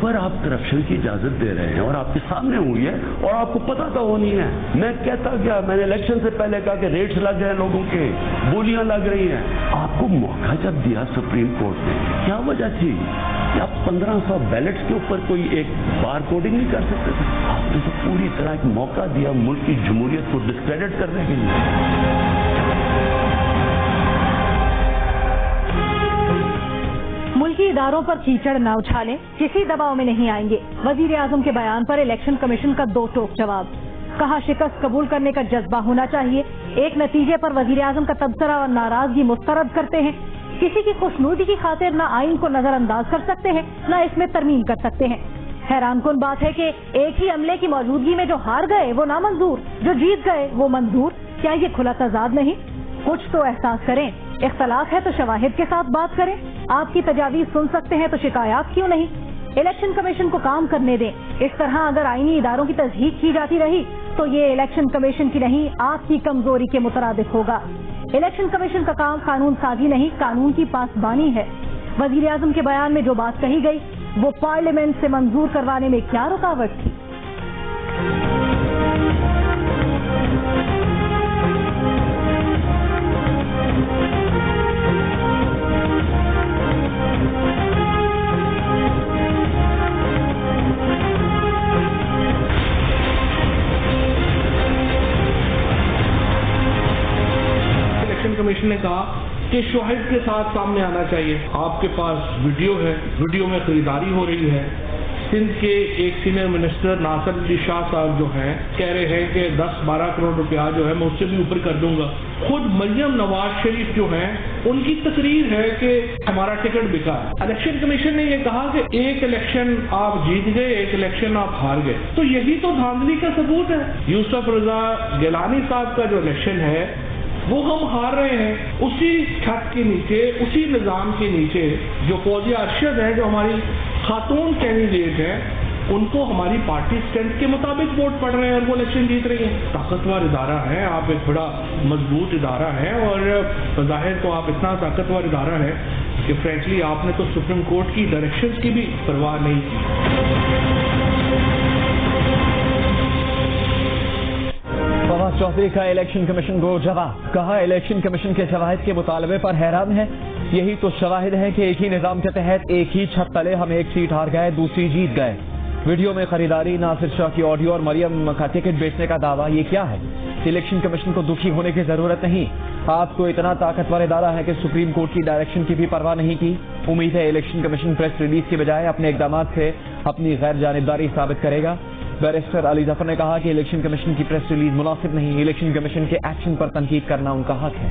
پر آپ کرپشن کی اجازت دے رہے ہیں اور آپ کے سامنے ہوئی ہے اور آپ کو پتا تو ہونی ہے. میں کہتا کیا, میں نے الیکشن سے پہلے کہا کہ ریٹس لگ رہے ہیں لوگوں کے, بولیاں لگ رہی ہیں. آپ کو موقع جب دیا سپریم کورٹ نے, کیا وجہ تھی کہ آپ 1500 بیلٹس کے اوپر کوئی ایک بار کوڈنگ نہیں کر سکتے تھے؟ آپ نے تو پوری طرح ایک موقع دیا ملک کی جمہوریت کو ڈسکریڈٹ کرنے کے لیے. ملکی اداروں پر کیچڑ نہ اچھالیں, کسی دباؤ میں نہیں آئیں گے. وزیر اعظم کے بیان پر الیکشن کمیشن کا دو ٹوک جواب. کہا شکست قبول کرنے کا جذبہ ہونا چاہیے. ایک نتیجے پر وزیر اعظم کا تبصرہ اور ناراضگی مسترد کرتے ہیں. کسی کی خوشنودی کی خاطر نہ آئین کو نظر انداز کر سکتے ہیں نہ اس میں ترمیم کر سکتے ہیں. حیران کن بات ہے کہ ایک ہی عملے کی موجودگی میں جو ہار گئے وہ نامنظور, جو جیت گئے وہ منظور. کیا یہ کھلا تضاد نہیں؟ کچھ تو احساس کریں. اختلاف ہے تو شواہد کے ساتھ بات کریں. آپ کی تجاویز سن سکتے ہیں تو شکایات کیوں نہیں؟ الیکشن کمیشن کو کام کرنے دیں. اس طرح اگر آئینی اداروں کی تضحیق کی جاتی رہی تو یہ الیکشن کمیشن کی نہیں, آپ کی کمزوری کے مترادف ہوگا. الیکشن کمیشن کا کام قانون سازی نہیں, قانون کی پاسبانی ہے. وزیر اعظم کے بیان میں جو بات کہی گئی وہ پارلیمنٹ سے منظور کروانے میں کیا رکاوٹ تھی؟ کمیشن نے کہا کہ شواہد کے ساتھ سامنے آنا چاہیے. آپ کے پاس ویڈیو ہے, ویڈیو میں خریداری ہو رہی ہے. سندھ کے ایک سینئر منسٹر ناصر علی شاہ صاحب جو ہیں کہہ رہے ہیں کہ 10-12 کروڑ روپیہ جو ہے میں اس سے بھی اوپر کر دوں گا. خود مریم نواز شریف جو ہیں ان کی تقریر ہے کہ ہمارا ٹکٹ بکا ہے. الیکشن کمیشن نے یہ کہا کہ ایک الیکشن آپ جیت گئے, ایک الیکشن آپ ہار گئے. تو یہی تو دھاندلی کا ثبوت ہے. یوسف رضا گیلانی صاحب کا جو الیکشن ہے وہ ہم ہار رہے ہیں اسی چھت کے نیچے, اسی نظام کے نیچے. جو فوزیہ ارشد ہے, جو ہماری خاتون کینڈیڈیٹ ہیں, ان کو ہماری پارٹی اسٹرینتھ کے مطابق ووٹ پڑ رہے ہیں اور وہ الیکشن جیت رہی ہیں. طاقتور ادارہ ہے, آپ ایک بڑا مضبوط ادارہ ہے اور بظاہر تو آپ اتنا طاقتور ادارہ ہے کہ فرینکلی آپ نے تو سپریم کورٹ کی ڈائریکشنز کی بھی پرواہ نہیں کی. فواز چودھری کا الیکشن کمیشن کو جواب. کہا الیکشن کمیشن کے شواہد کے مطالبے پر حیران ہے. یہی تو شواہد ہیں کہ ایک ہی نظام کے تحت ایک ہی چھت تلے ہم ایک سیٹ ہار گئے, دوسری جیت گئے. ویڈیو میں خریداری, ناصر شاہ کی آڈیو اور مریم کا ٹکٹ بیچنے کا دعویٰ, یہ کیا ہے؟ الیکشن کمیشن کو دکھی ہونے کی ضرورت نہیں. آپ کو اتنا طاقتور ادارہ ہے کہ سپریم کورٹ کی ڈائریکشن کی بھی پرواہ نہیں کی. امید ہے الیکشن کمیشن پریس ریلیز کے بجائے اپنے اقدامات سے اپنی غیر جانبداری ثابت کرے گا. بیرسٹر علی ظفر نے کہا کہ الیکشن کمیشن کی پریس ریلیز مناسب نہیں. الیکشن کمیشن کے ایکشن پر تنقید کرنا ان کا حق ہے.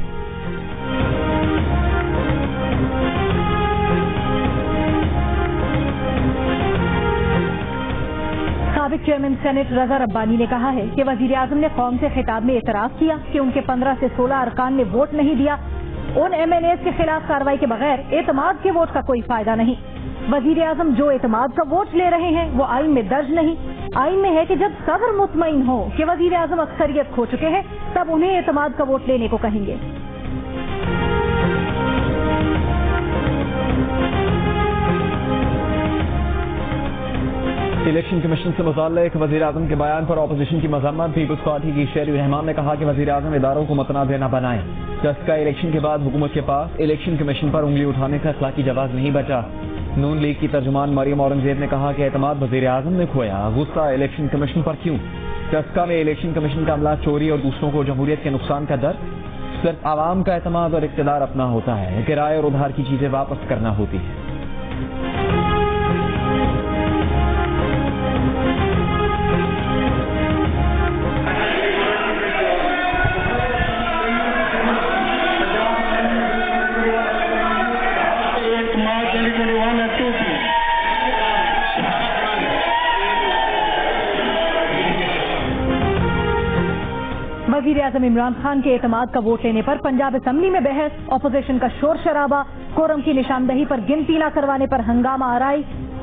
سابق چیئرمین سینٹ رضا ربانی نے کہا ہے کہ وزیر اعظم نے قوم سے خطاب میں اعتراض کیا کہ ان کے 15 سے 16 ارکان نے ووٹ نہیں دیا. ان ایم این ایز کے خلاف کارروائی کے بغیر اعتماد کے ووٹ کا کوئی فائدہ نہیں. وزیر اعظم جو اعتماد کا ووٹ لے رہے ہیں وہ آئین میں درج نہیں. آئین میں ہے کہ جب صدر مطمئن ہو کہ وزیر اعظم اکثریت کھو چکے ہیں تب انہیں اعتماد کا ووٹ لینے کو کہیں گے. الیکشن کمیشن سے متعلق وزیر اعظم کے بیان پر اپوزیشن کی مذمت. پیپلز پارٹی کی شیری رحمان نے کہا کہ وزیر اعظم اداروں کو متنازع نہ بنائیں. جس کا الیکشن کے بعد حکومت کے پاس الیکشن کمیشن پر انگلی اٹھانے کا اخلاقی جواز نہیں بچا. نون لیگ کی ترجمان مریم اورنگزیب نے کہا کہ اعتماد وزیر اعظم نے کھویا, غصہ الیکشن کمیشن پر کیوں؟ چسکا میں الیکشن کمیشن کا عملہ چوری اور دوسروں کو جمہوریت کے نقصان کا ڈر. صرف عوام کا اعتماد اور اقتدار اپنا ہوتا ہے, کرائے اور ادھار کی چیزیں واپس کرنا ہوتی ہے. وزیر اعظم عمران خان کے اعتماد کا ووٹ لینے پر پنجاب اسمبلی میں بحث. اپوزیشن کا شور شرابہ, کورم کی نشاندہی پر گنتی نہ کروانے پر ہنگامہ آرائی.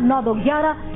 9211,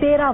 13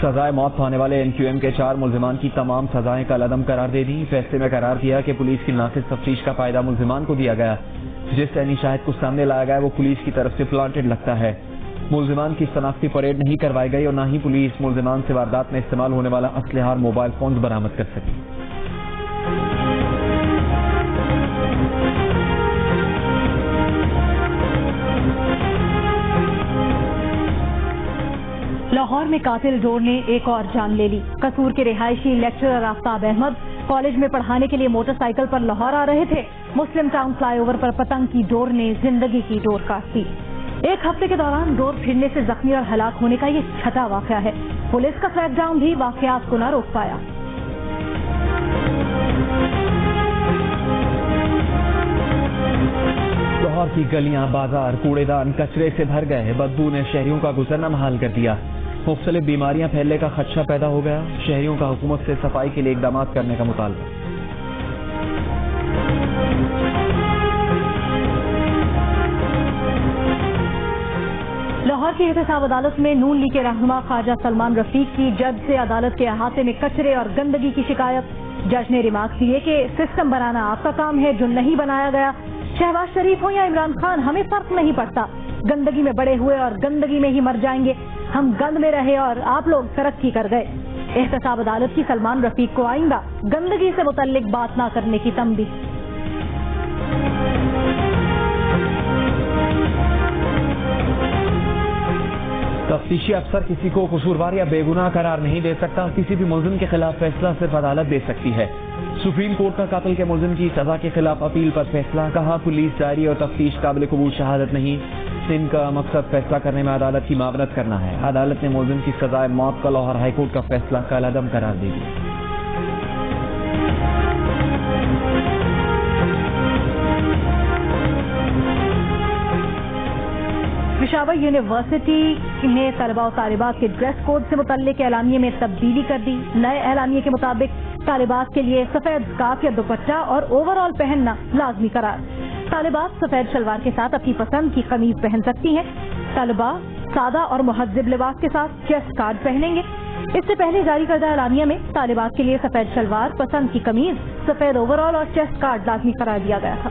سزائے موت پانے والے NQM کے 4 ملزمان کی تمام سزائیں کالعدم قرار دے دی. فیصلے میں قرار دیا کہ پولیس کی ناقص تفتیش کا فائدہ ملزمان کو دیا گیا. جس عینی شاہد کو سامنے لایا گیا وہ پولیس کی طرف سے پلانٹڈ لگتا ہے. ملزمان کی شناختی پریڈ نہیں کروائی گئی اور نہ ہی پولیس ملزمان سے واردات میں استعمال ہونے والا اسلحہ اور موبائل فونز برآمد کر سکی. لاہور میں قاتل ڈور نے ایک اور جان لے لی. قصور کے رہائشی لیکچرر آفتاب احمد کالج میں پڑھانے کے لیے موٹر سائیکل پر لاہور آ رہے تھے. مسلم ٹاؤن فلائی اوور پر پتنگ کی ڈور نے زندگی کی ڈور کاٹ دی. ایک ہفتے کے دوران ڈور پھرنے سے زخمی اور ہلاک ہونے کا یہ 6واں واقعہ ہے. پولیس کا کریک ڈاؤن بھی واقعات کو نہ روک پایا. لاہور کی گلیاں، بازار، کوڑے دان کچرے سے بھر گئے. بدبو نے شہریوں کا گزرنا محال کر دیا. مختلف بیماریاں پھیلنے کا خدشہ پیدا ہو گیا. شہریوں کا حکومت سے صفائی کے لیے اقدامات کرنے کا مطالبہ. لاہور کی احتساب عدالت میں نون لیگ کے رہنما خواجہ سلمان رفیق کی جج سے عدالت کے احاطے میں کچرے اور گندگی کی شکایت. جج نے ریمارکس دیے کہ سسٹم بنانا آپ کا کام ہے، جو نہیں بنایا گیا. شہباز شریف ہو یا عمران خان، ہمیں فرق نہیں پڑتا. گندگی میں بڑے ہوئے اور گندگی میں ہی مر جائیں گے. ہم گند میں رہے اور آپ لوگ ترقی کر گئے. احتساب عدالت کی سلمان رفیق کو آئندہ گندگی سے متعلق بات نہ کرنے کی تنبیہ. تفتیشی افسر کسی کو قصوروار یا بے گناہ قرار نہیں دے سکتا. کسی بھی ملزم کے خلاف فیصلہ صرف عدالت دے سکتی ہے. سپریم کورٹ کا قاتل کے ملزم کی سزا کے خلاف اپیل پر فیصلہ. کہا پولیس ڈائری اور تفتیش قابل قبول شہادت نہیں. ان کا مقصد فیصلہ کرنے میں عدالت کی معاونت کرنا ہے. عدالت نے ملزم کی سزائے موت کا لاہور ہائی کورٹ کا فیصلہ کالعدم قرار دے دیا. پشاور یونیورسٹی نے طلباء و طالبات کے ڈریس کوڈ سے متعلق اعلامیے میں تبدیلی کر دی. نئے اعلامیے کے مطابق طالبات کے لیے سفید اسکارف یا دوپٹہ اور اوور آل پہننا لازمی قرار. طالبات سفید شلوار کے ساتھ اپنی پسند کی قمیض پہن سکتی ہیں. طالبہ سادہ اور مہذب لباس کے ساتھ چیسٹ کارڈ پہنیں گے. اس سے پہلے جاری کردہ اعلامیہ میں طالبات کے لیے سفید شلوار، پسند کی قمیض، سفید اوور آل اور چیسٹ کارڈ لازمی قرار دیا گیا تھا.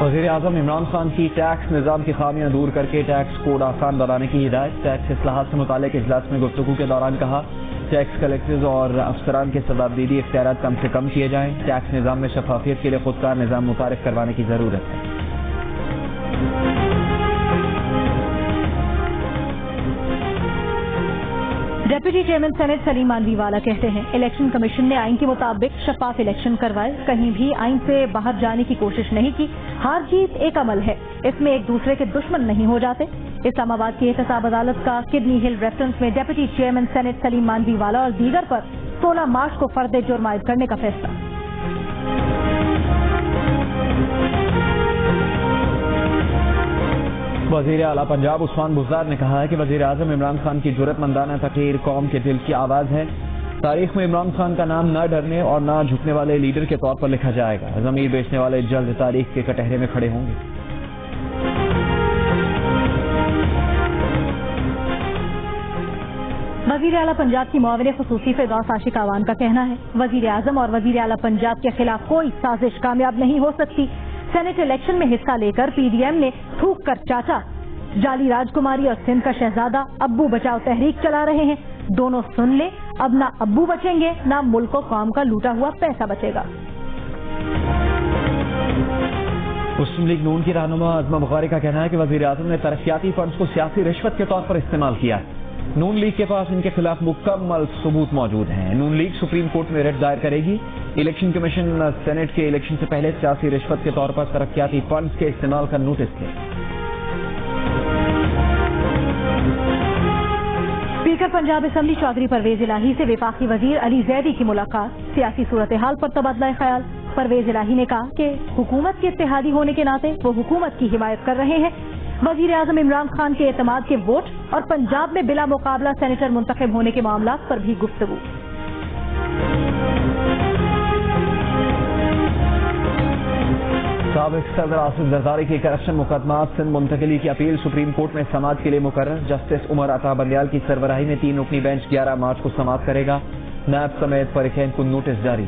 وزیر اعظم عمران خان کی ٹیکس نظام کی خامیاں دور کر کے ٹیکس کوڈ آسان بنانے کی ہدایت. ٹیکس اصلاحات سے متعلق اجلاس میں گفتگو کے دوران کہا ٹیکس کلیکٹرز اور افسران کے سبابدیدی اختیارات کم سے کم کیے جائیں. ٹیکس نظام میں شفافیت کے لیے خودکار نظام متعارف کروانے کی ضرورت ہے. ڈپٹی چیئرمین سینٹ سلیم مانوی والا کہتے ہیں الیکشن کمیشن نے آئین کے مطابق شفاف الیکشن کروائے. کہیں بھی آئین سے باہر جانے کی کوشش نہیں کی. ہار جیت ایک عمل ہے، اس میں ایک دوسرے کے دشمن نہیں ہو جاتے. اسلام آباد کی احتساب عدالت کا کڈنی ہل ریفرنس میں ڈپٹی چیئرمین سینٹ سلیم مانوی والا اور دیگر پر 16 مارچ کو فرد جرم عائد کرنے کا فیصلہ. وزیر اعلیٰ پنجاب عثمان بزدار نے کہا ہے کہ وزیر اعظم عمران خان کی جرأت مندانہ تقریر قوم کے دل کی آواز ہے. تاریخ میں عمران خان کا نام نہ ڈرنے اور نہ جھکنے والے لیڈر کے طور پر لکھا جائے گا. ضمیر بیچنے والے جلد تاریخ کے کٹہرے میں کھڑے ہوں گے. وزیر اعلیٰ پنجاب کی معاون خصوصی فردوس عاشق اعوان کا کہنا ہے وزیر اعظم اور وزیر اعلیٰ پنجاب کے خلاف کوئی سازش کامیاب نہیں ہو سکتی. سینٹ الیکشن میں حصہ لے کر پی ڈی ایم نے تھوک کر چاچا جالی راج کماری اور سندھ کا شہزادہ ابو بچاؤ تحریک چلا رہے ہیں. دونوں سن لیں، اب نہ ابو بچیں گے نہ ملک و قوم کا لوٹا ہوا پیسہ بچے گا. مسلم لیگ نون کی رہنما عظمہ بخاری کا کہنا ہے کہ وزیر اعظم نے ترقیاتی فنڈز کو سیاسی رشوت کے طور پر استعمال کیا. نون لیگ کے پاس ان کے خلاف مکمل ثبوت موجود ہیں. نون لیگ سپریم کورٹ میں ریٹ دائر کرے گی. الیکشن کمیشن سینٹ کے الیکشن سے پہلے سیاسی رشوت کے طور پر ترقیاتی فنڈز کے استعمال کا نوٹس لے. اسپیکر پنجاب اسمبلی چودھری پرویز الہی سے وفاقی وزیر علی زیدی کی ملاقات. سیاسی صورتحال پر تبادلہ خیال. پرویز الہی نے کہا کہ حکومت کے اتحادی ہونے کے ناطے وہ حکومت کی حمایت کر رہے ہیں. وزیر اعظم عمران خان کے اعتماد کے ووٹ اور پنجاب میں بلا مقابلہ سینیٹر منتخب ہونے کے معاملات پر بھی گفتگو. سابق صدر آصف زرداری کی کرپشن مقدمات سندھ منتقلی کی اپیل سپریم کورٹ میں سماعت کے لیے مقرر. جسٹس عمر عطا بندیال کی سربراہی میں 3 رکنی بینچ 11 مارچ کو سماعت کرے گا. نیب سمیت فریقین کو نوٹس جاری.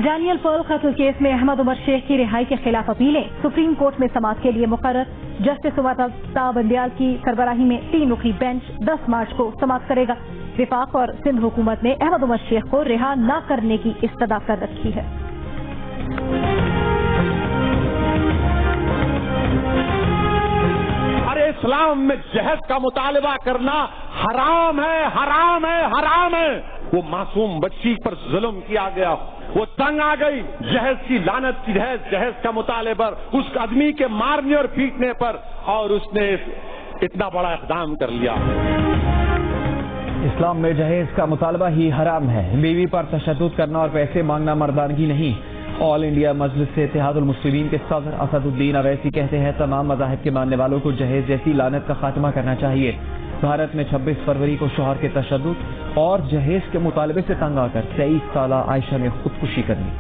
ڈینیل پرل قتل کیس میں احمد عمر شیخ کی رہائی کے خلاف اپیلیں سپریم کورٹ میں سماعت کے لیے مقرر. جسٹس عمر عطا بندیال کی سربراہی میں 3 رکنی بینچ 10 مارچ کو سماعت کرے گا. وفاق اور سندھ حکومت نے احمد عمر شیخ کو رہا نہ کرنے کی استدعا کر رکھی ہے. ارے اسلام میں جہیز کا مطالبہ کرنا حرام ہے، حرام ہے، حرام ہے. وہ معصوم بچی پر ظلم کیا گیا، وہ تنگ آ گئی جہیز کی لعنت کی جہیز کا مطالبہ اس آدمی کے مارنے اور پیٹنے پر، اور اس نے اتنا بڑا اقدام کر لیا. اسلام میں جہیز کا مطالبہ ہی حرام ہے. بیوی پر تشدد کرنا اور پیسے مانگنا مردانگی نہیں. آل انڈیا مجلس سے اتحاد المسلمین کے صدر اسد الدین اویسی کہتے ہیں تمام مذاہب کے ماننے والوں کو جہیز جیسی لعنت کا خاتمہ کرنا چاہیے. بھارت میں 26 فروری کو شوہر کے تشدد اور جہیز کے مطالبے سے تنگ آ کر 23 سالہ عائشہ نے خودکشی کر لی.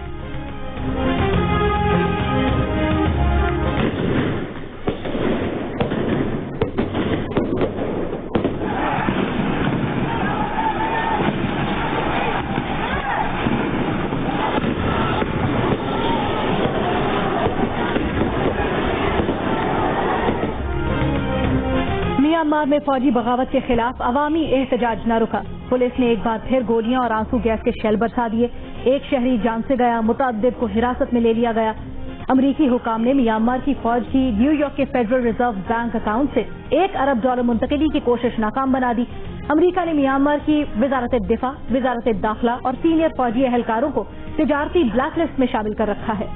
میانمار میں فوجی بغاوت کے خلاف عوامی احتجاج نہ رکا. پولیس نے ایک بار پھر گولیاں اور آنسو گیس کے شیل برسا دیے. ایک شہری جان سے گیا، متعدد کو حراست میں لے لیا گیا. امریکی حکام نے میانمار کی فوج کی نیو یارک کے فیڈرل ریزرو بینک اکاؤنٹ سے $1 ارب منتقلی کی کوشش ناکام بنا دی. امریکہ نے میانمار کی وزارت دفاع، وزارت داخلہ اور سینئر فوجی اہلکاروں کو تجارتی بلیک لسٹ میں شامل کر رکھا ہے.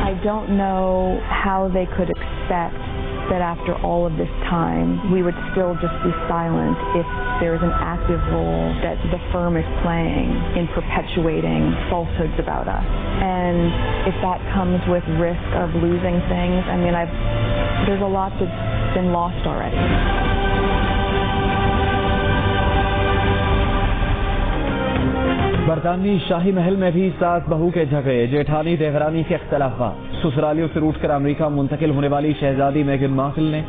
I don't know how they could accept that after all of this time we would still just be silent if there is an active role that the firm is playing in perpetuating falsehoods about us. And if that comes with risk of losing things, I mean, there's a lot that's been lost already. برطانوی شاہی محل میں بھی ساس بہو کے جھگڑے، جیٹھانی دیورانی کے اختلافات. سسرالیوں سے روٹ کر امریکہ منتقل ہونے والی شہزادی میگن مارکل نے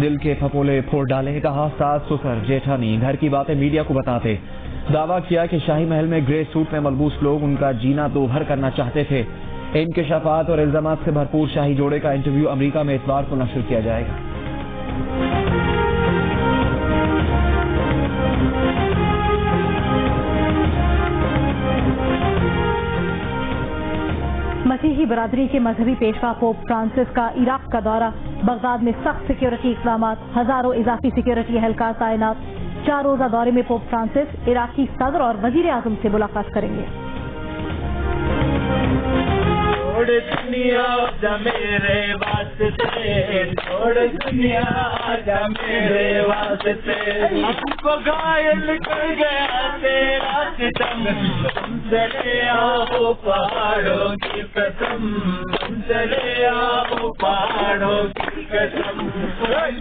دل کے پھپولے پھوڑ ڈالے. کہا ساس سسر جیٹھانی گھر کی باتیں میڈیا کو بتاتے. دعویٰ کیا کہ شاہی محل میں گرے سوٹ میں ملبوس لوگ ان کا جینا دوبھر کرنا چاہتے تھے. انکشافات اور الزامات سے بھرپور شاہی جوڑے کا انٹرویو امریکہ میں اتوار کو نشر کیا جائے گا. مسیحی برادری کے مذہبی پیشوا پوپ فرانسس کا عراق کا دورہ. بغداد میں سخت سیکیورٹی اقدامات، ہزاروں اضافی سیکیورٹی اہلکار تعینات. 4 روزہ دورے میں پوپ فرانسس عراقی صدر اور وزیر اعظم سے ملاقات کریں گے. دنیا جا میرے واسطے، چھوڑ دنیا جا میرے واسطے. ہم کو گائل کر گیا تیرا ستم، تم چلے آؤ پہاڑوں کی قسم، تم چلے آؤ پہاڑوں کی قسم.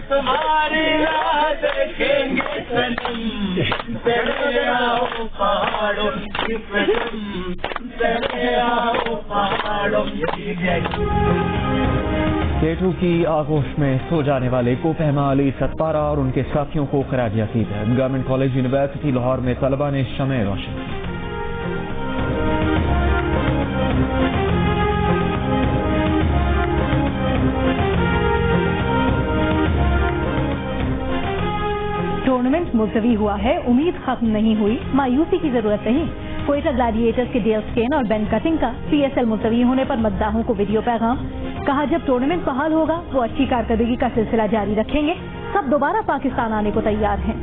تمہاری راہ دیکھیں گے سنم، چلے آؤ پہاڑوں کی قسم، چلے آؤ پہاڑوں. کیٹو کی آغوش میں سو جانے والے کوپہما علی ستپارہ اور ان کے ساتھیوں کو خراج عقیدت. گورنمنٹ کالج یونیورسٹی لاہور میں طلبہ نے شمع روشن کی. ٹورنامنٹ ملتوی ہوا ہے، امید ختم نہیں ہوئی، مایوسی کی ضرورت نہیں. کوئٹہ گلیڈیٹرز کے ڈیل سکین اور بین کٹنگ کا PSL ملتوی ہونے پر مداحوں کو ویڈیو پیغام. کہا جب ٹورنامنٹ بحال ہوگا وہ اچھی کارکردگی کا سلسلہ جاری رکھیں گے. سب دوبارہ پاکستان آنے کو تیار ہیں.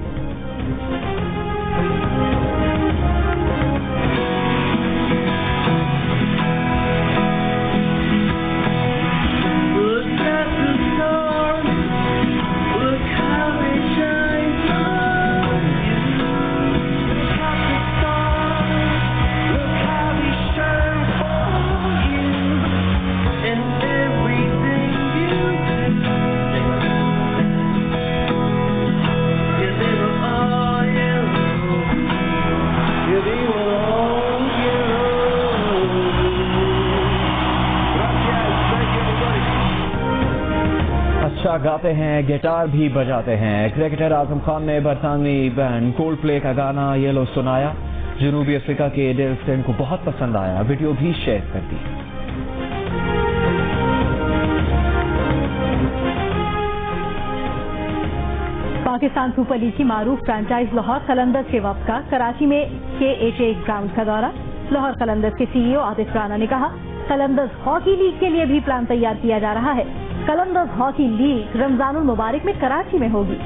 بادشاہ گاتے ہیں، گٹار بھی بجاتے ہیں۔ کرکٹر اعظم خان نے برطانوی بینڈ کولڈ پلے کا گانا یلو سنایا، جنوبی افریقہ کے ڈیل اسٹین کو بہت پسند آیا، ویڈیو بھی شیئر کر دی۔ پاکستان سپر لیگ کی معروف فرانچائز لاہور قلندرز کے وفد کا کراچی میں KHA گراؤنڈ کا دورہ۔ لاہور قلندرز کے CEO عاطف رانا نے کہا قلندرز ہاکی لیگ کے لیے بھی پلان تیار کیا جا رہا ہے۔ قلندرز ہاکی لیگ رمضان المبارک میں کراچی میں ہوگی۔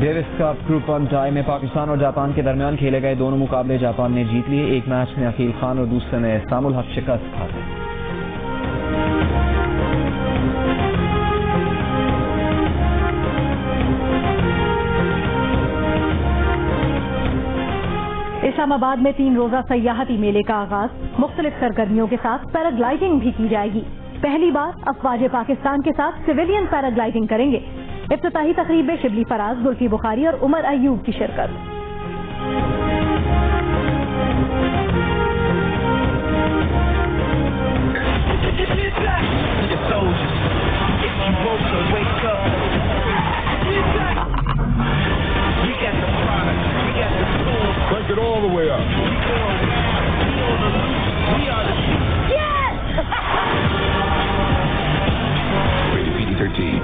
ڈیوس کپ گروپ 1 ٹائی میں پاکستان اور جاپان کے درمیان کھیلے گئے دونوں مقابلے جاپان نے جیت لیے۔ ایک میچ میں عقیل خان اور دوسرے میں سام الحق شکست کھا گئے۔ اسلام آباد میں 3 روزہ سیاحتی میلے کا آغاز، مختلف سرگرمیوں کے ساتھ پیراگلائیڈنگ بھی کی جائے گی۔ پہلی بار افواج پاکستان کے ساتھ سویلین پیراگلائیڈنگ کریں گے۔ افتتاحی تقریب میں شبلی فراز، زلفی بخاری اور عمر ایوب کی شرکت۔ Break it all the way up. Rated PG-13.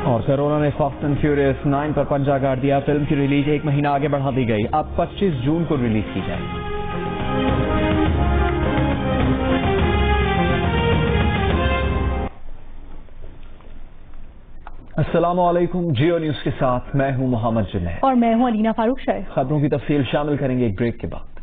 اور کورونا نے فاسٹ اینڈ فیوریس 9 پر پنجہ گاڑ دیا۔ فلم کی ریلیز 1 مہینہ آگے بڑھا دی گئی، اب 25 جون کو ریلیز کی جائے گی۔ السلام علیکم، جیو نیوز کے ساتھ میں ہوں محمد جنید اور میں ہوں علینا فاروق شاہ۔ خبروں کی تفصیل شامل کریں گے ایک بریک کے بعد۔